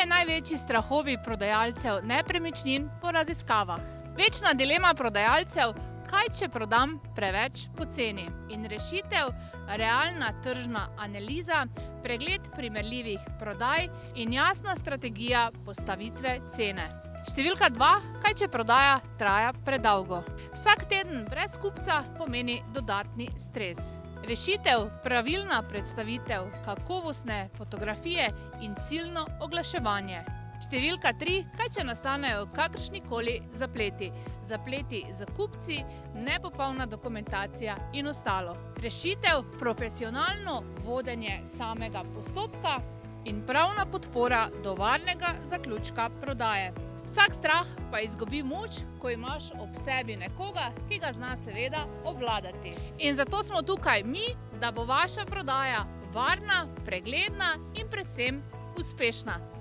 največji strahovi prodajalcev nepremičnin po raziskavah? Večna dilema prodajalcev, kaj če prodam preveč poceni? In rešitev, realna tržna analiza, pregled primerljivih prodaj in jasna strategija postavitve cene. Številka 2, kaj če prodaja traja predolgo? Vsak teden brez kupca pomeni dodatni stres. Rešitev, pravilna predstavitev, kakovostne fotografije in ciljno oglaševanje. Številka 3, kaj če nastanejo kakršnikoli zapleti? Zapleti z kupci, nepopolna dokumentacija in ostalo. Rešitev, profesionalno vodenje samega postopka in pravna podpora do varnega zaključka prodaje. Vsak strah pa izgubi moč, ko imaš ob sebi nekoga, ki ga zna seveda obvladati. In zato smo tukaj mi, da bo vaša prodaja varna, pregledna in predvsem uspešna.